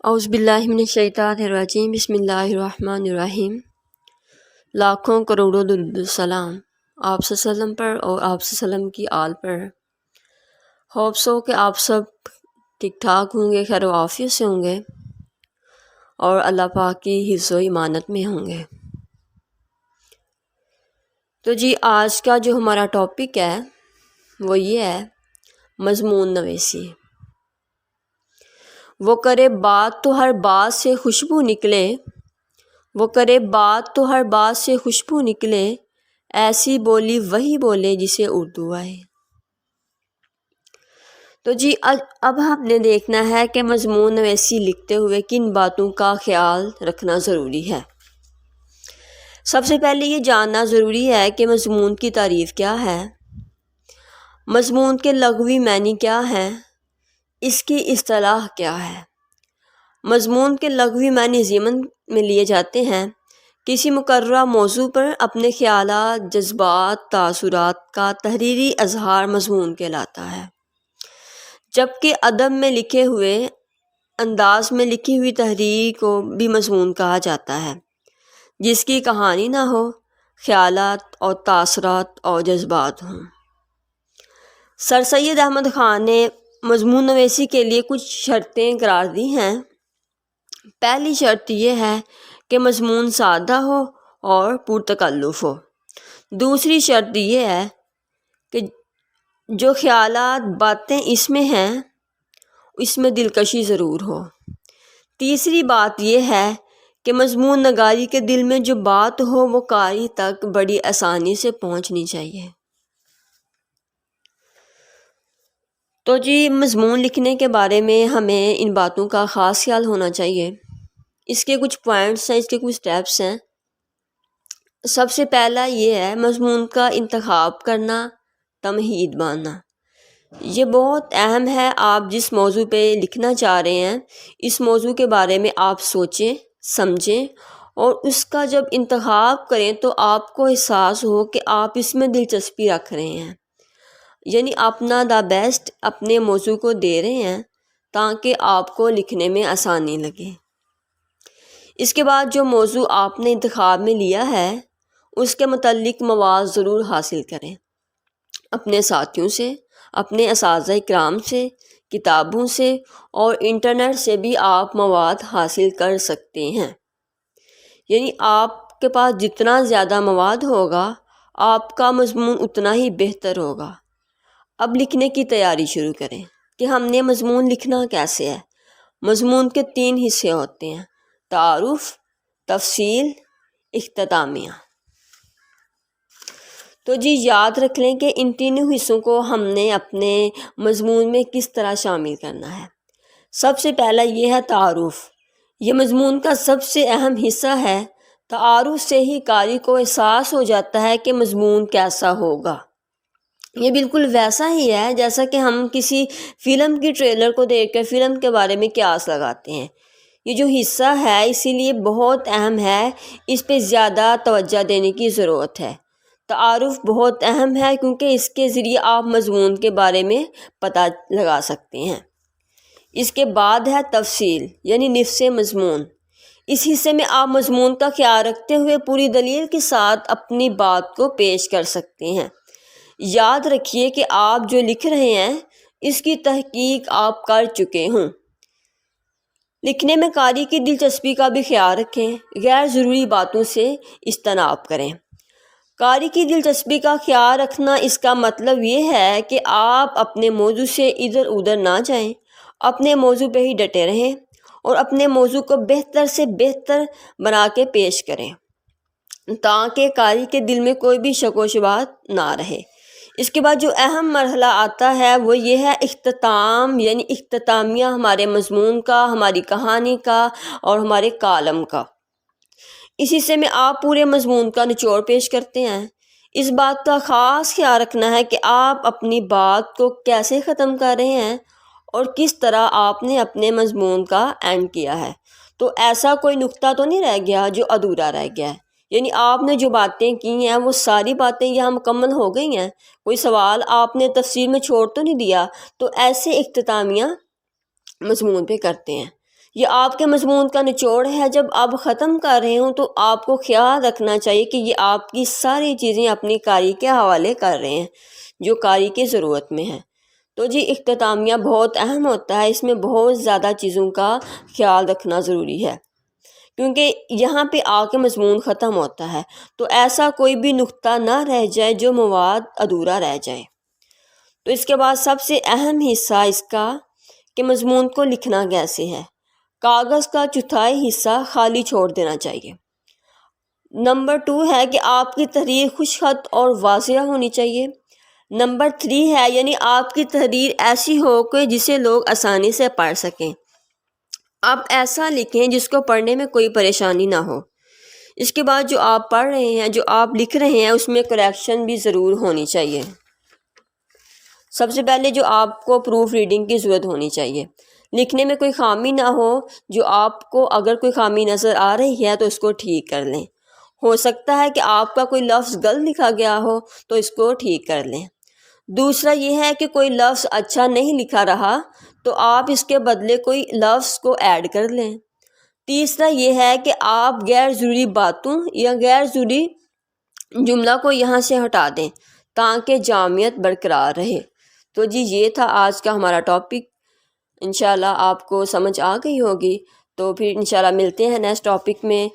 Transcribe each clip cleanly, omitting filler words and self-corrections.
اعوذ باللہ من الشیطان الرجیم بسم اللہ الرحمن الرحیم۔ لاکھوں کروڑوں درود السلام آپ صلی اللہ علیہ وسلم پر اور آپ صلی اللہ علیہ وسلم کی آل پر۔ ہوپ سو کہ آپ سب ٹھیک ٹھاک ہوں گے، خیر و عافیت سے ہوں گے اور اللہ پاک کی حفظ و امانت میں ہوں گے۔ تو جی آج کا جو ہمارا ٹاپک ہے وہ یہ ہے مضمون نویسی۔ وہ کرے بات تو ہر بات سے خوشبو نکلے، وہ کرے بات تو ہر بات سے خوشبو نکلے، ایسی بولی وہی بولے جسے اردو آئے۔ تو جی اب ہم نے دیکھنا ہے کہ مضمون نویسی لکھتے ہوئے کن باتوں کا خیال رکھنا ضروری ہے۔ سب سے پہلے یہ جاننا ضروری ہے کہ مضمون کی تعریف کیا ہے، مضمون کے لغوی معنی کیا ہے، اس کی اصطلاح کیا ہے۔ مضمون کے لغوی معنی ضمن میں لیے جاتے ہیں، کسی مقررہ موضوع پر اپنے خیالات، جذبات، تاثرات کا تحریری اظہار مضمون کہلاتا ہے، جبکہ ادب میں لکھے ہوئے انداز میں لکھی ہوئی تحریر کو بھی مضمون کہا جاتا ہے، جس کی کہانی نہ ہو، خیالات اور تاثرات اور جذبات ہوں۔ سر سید احمد خان نے مضمون نویسی کے لیے کچھ شرطیں قرار دی ہیں۔ پہلی شرط یہ ہے کہ مضمون سادہ ہو اور پرتکلف ہو۔ دوسری شرط یہ ہے کہ جو خیالات، باتیں اس میں ہیں اس میں دلکشی ضرور ہو۔ تیسری بات یہ ہے کہ مضمون نگاری کے دل میں جو بات ہو وہ قاری تک بڑی آسانی سے پہنچنی چاہیے۔ تو جی مضمون لکھنے کے بارے میں ہمیں ان باتوں کا خاص خیال ہونا چاہیے۔ اس کے کچھ پوائنٹس ہیں، اس کے کچھ سٹیپس ہیں۔ سب سے پہلا یہ ہے مضمون کا انتخاب کرنا، تمہید باندھنا۔ یہ بہت اہم ہے۔ آپ جس موضوع پہ لکھنا چاہ رہے ہیں اس موضوع کے بارے میں آپ سوچیں، سمجھیں اور اس کا جب انتخاب کریں تو آپ کو احساس ہو کہ آپ اس میں دلچسپی رکھ رہے ہیں، یعنی اپنا دا بیسٹ اپنے موضوع کو دے رہے ہیں تاکہ آپ کو لکھنے میں آسانی لگے۔ اس کے بعد جو موضوع آپ نے انتخاب میں لیا ہے اس کے متعلق مواد ضرور حاصل کریں، اپنے ساتھیوں سے، اپنے اساتذہ کرام سے، کتابوں سے اور انٹرنیٹ سے بھی آپ مواد حاصل کر سکتے ہیں۔ یعنی آپ کے پاس جتنا زیادہ مواد ہوگا آپ کا مضمون اتنا ہی بہتر ہوگا۔ اب لکھنے کی تیاری شروع کریں کہ ہم نے مضمون لکھنا کیسے ہے۔ مضمون کے 3 حصے ہوتے ہیں، تعارف، تفصیل، اختتامیہ۔ تو جی یاد رکھ لیں کہ ان تینوں حصوں کو ہم نے اپنے مضمون میں کس طرح شامل کرنا ہے۔ سب سے پہلا یہ ہے تعارف۔ یہ مضمون کا سب سے اہم حصہ ہے۔ تعارف سے ہی قاری کو احساس ہو جاتا ہے کہ مضمون کیسا ہوگا۔ یہ بالکل ویسا ہی ہے جیسا کہ ہم کسی فلم کی ٹریلر کو دیکھ کر فلم کے بارے میں قیاس لگاتے ہیں۔ یہ جو حصہ ہے اسی لیے بہت اہم ہے، اس پہ زیادہ توجہ دینے کی ضرورت ہے۔ تعارف بہت اہم ہے کیونکہ اس کے ذریعے آپ مضمون کے بارے میں پتہ لگا سکتے ہیں۔ اس کے بعد ہے تفصیل، یعنی نفس مضمون۔ اس حصے میں آپ مضمون کا خیال رکھتے ہوئے پوری دلیل کے ساتھ اپنی بات کو پیش کر سکتے ہیں۔ یاد رکھیے کہ آپ جو لکھ رہے ہیں اس کی تحقیق آپ کر چکے ہوں۔ لکھنے میں قاری کی دلچسپی کا بھی خیال رکھیں، غیر ضروری باتوں سے اجتناب کریں۔ قاری کی دلچسپی کا خیال رکھنا اس کا مطلب یہ ہے کہ آپ اپنے موضوع سے ادھر ادھر نہ جائیں، اپنے موضوع پہ ہی ڈٹے رہیں اور اپنے موضوع کو بہتر سے بہتر بنا کے پیش کریں تاکہ قاری کے دل میں کوئی بھی شک و شبہات نہ رہے۔ اس کے بعد جو اہم مرحلہ آتا ہے وہ یہ ہے اختتام، یعنی اختتامیہ ہمارے مضمون کا، ہماری کہانی کا اور ہمارے کالم کا۔ اس حصے میں آپ پورے مضمون کا نچوڑ پیش کرتے ہیں۔ اس بات کا خاص خیال رکھنا ہے کہ آپ اپنی بات کو کیسے ختم کر رہے ہیں اور کس طرح آپ نے اپنے مضمون کا اینڈ کیا ہے۔ تو ایسا کوئی نقطہ تو نہیں رہ گیا جو ادھورا رہ گیا ہے، یعنی آپ نے جو باتیں کی ہیں وہ ساری باتیں یہاں مکمل ہو گئی ہیں، کوئی سوال آپ نے تفصیل میں چھوڑ تو نہیں دیا۔ تو ایسے اختتامیہ مضمون پہ کرتے ہیں یہ آپ کے مضمون کا نچوڑ ہے۔ جب آپ ختم کر رہے ہوں تو آپ کو خیال رکھنا چاہیے کہ یہ آپ کی ساری چیزیں اپنی قاری کے حوالے کر رہے ہیں جو قاری کی ضرورت میں ہے۔ تو جی اختتامیہ بہت اہم ہوتا ہے، اس میں بہت زیادہ چیزوں کا خیال رکھنا ضروری ہے، کیونکہ یہاں پہ آ کے مضمون ختم ہوتا ہے تو ایسا کوئی بھی نقطہ نہ رہ جائے جو مواد ادھورا رہ جائے۔ تو اس کے بعد سب سے اہم حصہ اس کا کہ مضمون کو لکھنا کیسے ہے۔ کاغذ کا چوتھائی حصہ خالی چھوڑ دینا چاہیے۔ نمبر 2 ہے کہ آپ کی تحریر خوش خط اور واضح ہونی چاہیے۔ نمبر 3 ہے یعنی آپ کی تحریر ایسی ہو کہ جسے لوگ آسانی سے پڑھ سکیں۔ آپ ایسا لکھیں جس کو پڑھنے میں کوئی پریشانی نہ ہو۔ اس کے بعد جو آپ پڑھ رہے ہیں، جو آپ لکھ رہے ہیں، اس میں کریکشن بھی ضرور ہونی چاہیے۔ سب سے پہلے جو آپ کو پروف ریڈنگ کی ضرورت ہونی چاہیے، لکھنے میں کوئی خامی نہ ہو، جو آپ کو اگر کوئی خامی نظر آ رہی ہے تو اس کو ٹھیک کر لیں۔ ہو سکتا ہے کہ آپ کا کوئی لفظ غلط لکھا گیا ہو تو اس کو ٹھیک کر لیں۔ دوسرا یہ ہے کہ کوئی لفظ اچھا نہیں لکھا رہا تو آپ اس کے بدلے کوئی لفظ کو ایڈ کر لیں۔ تیسرا یہ ہے کہ آپ غیر ضروری باتوں یا غیر ضروری جملہ کو یہاں سے ہٹا دیں تاکہ جامعیت برقرار رہے۔ تو جی یہ تھا آج کا ہمارا ٹاپک، انشاءاللہ آپ کو سمجھ آ گئی ہوگی۔ تو پھر انشاءاللہ ملتے ہیں نیکسٹ ٹاپک میں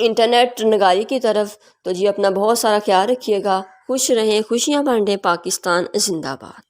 انٹرنیٹ نگاری کی طرف۔ تو جی اپنا بہت سارا خیال رکھیے گا، خوش رہیں، خوشیاں بانٹیں۔ پاکستان زندہ باد۔